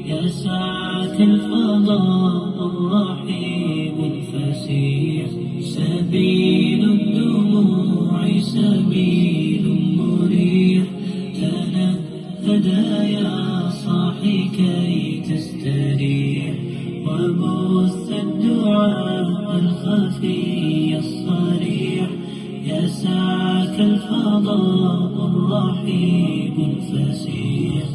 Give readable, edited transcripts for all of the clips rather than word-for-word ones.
يسعك الفضاء الرحيب الفسيح سبيل الدموع سبيل مريح تنهدى يا صاحي كي تستريح وبث الدعاء الخفي الصريح يسعك الفضاء الرحيب الفسيح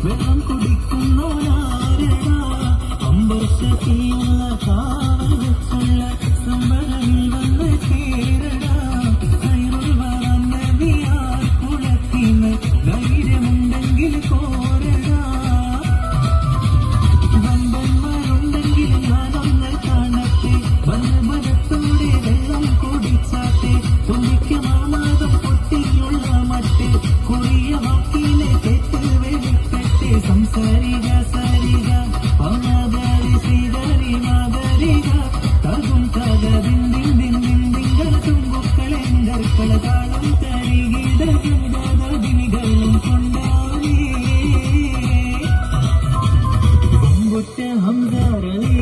വെള്ളം കുടിക്കുന്നോരാരടാ അമ്പർശത്തിയുള്ള കാവൽ വെച്ചുള്ള സമ്പരമിൽ വന്ന് ചേരടാ കയറുകൾ വളർന്ന വിയാർ കുളത്തിന് ധൈര്യമുണ്ടെങ്കിൽ കോരടാ വമ്പന്മാരുണ്ടെങ്കിൽ ഞാനൊന്ന് കാണട്ടെ വനമരത്തോടെ വെള്ളം കുടിച്ചാട്ടെ തുമ്പിക്ക് മാമാതം പൊട്ടിയുള്ള മട്ട് കുറിയ വാക്കിലെ സംസാരിക സാരിക പമദരി ശ്രീധരി മാതരിക തകും തകദിന്ദിന്ദിന്ദിങ്കൾ തുമ്പുക്കളെങ്കർക്കള താളം തരികിട ഗന്ധദിനികളും കൊണ്ടാനേ ബൊമ്പൊറ്റ ഹംസാറിയ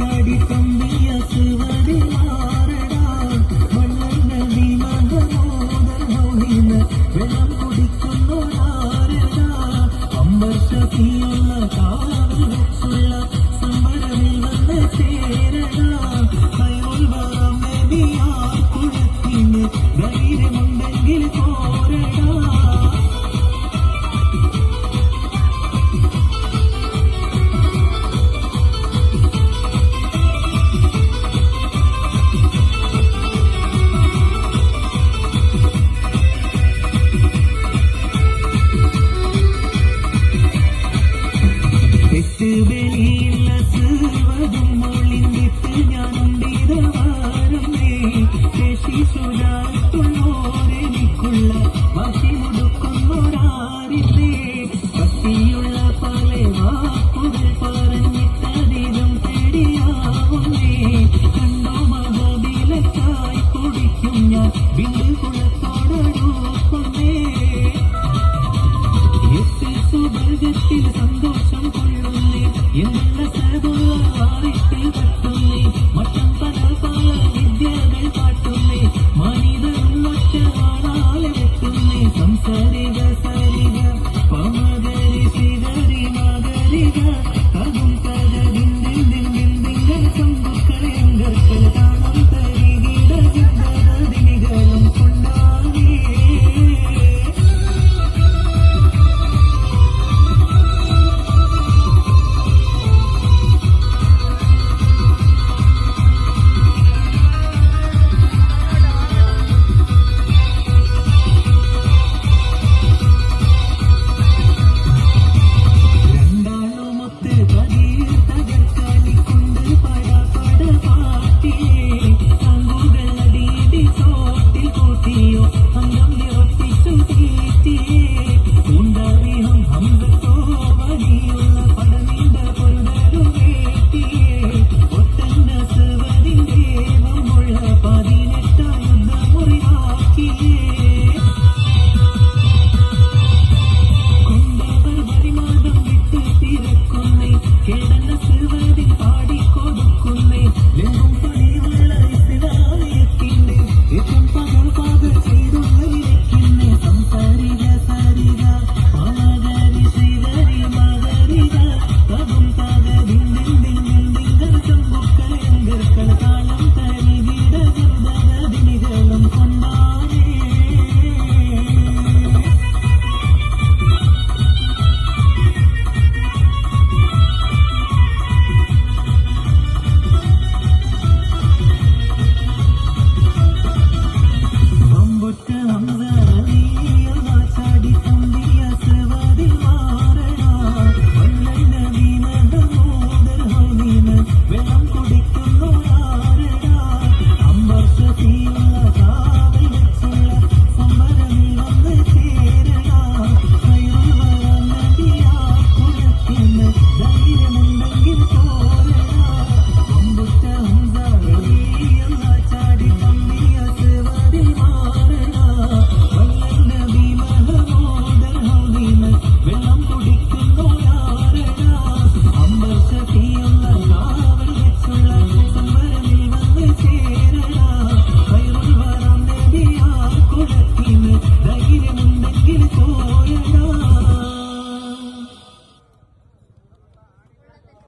ചാടി തമ്പിയ സുവരി മാറടാ വള്ളം നദി മഹമോദർ ഹൗഹിന വെള്ളം കുടിക്കുന്നോരാരടാ അമ്പർശത്തിയുള്ള കാവൽ വെച്ചുള്ള സമ്പരമിൽ വന്ന് ചേരടാ കൈറുൽ വറം നബിയാർ കുളത്തിന് ധൈര്യമുണ്ടെങ്കിൽ കോരടാ വെളിയില്ല സർവതും മൊളിന്തിട്ട് ഞാനുണ്ടിത വാരമേ ശേഷി സുരാത്തുള്ളോരെനിക്കുള്ള വാശി മുടുക്കുന്നൊരാരില്ലേ പത്തിയുള്ള പല വാക്കുകൾ പറഞ്ഞിട്ടധികം പേടിയാവുന്നേ കണ്ടോ മഹബിലക്കായി കുടിക്കും ഞാൻ ബിന്ദു കുളത്തോടൊടുക്കുന്നേ സുവർഗത്തിൽ സന്തോഷം കൊള്ളുന്നേ എന്നുള്ള സഹതുള്ള വാറിക്കൽ തട്ടുന്നേ മറ്റം പല പല വിദ്യകൾ കാട്ടുന്നേ മനിതരും ഒറ്റ വാളാലെ വെട്ടുന്നേ സംസാരിക സരിക പമദരി ശ്രീധരി മാതരിക തകും തകദിന്ദിന്ദിന്ദിങ്കൾ ചമ്പുക്കളെ അങ്കർക്കൾ താളം തരികിട ഗന്ധദിനികളും കൊണ്ടാനേ Yo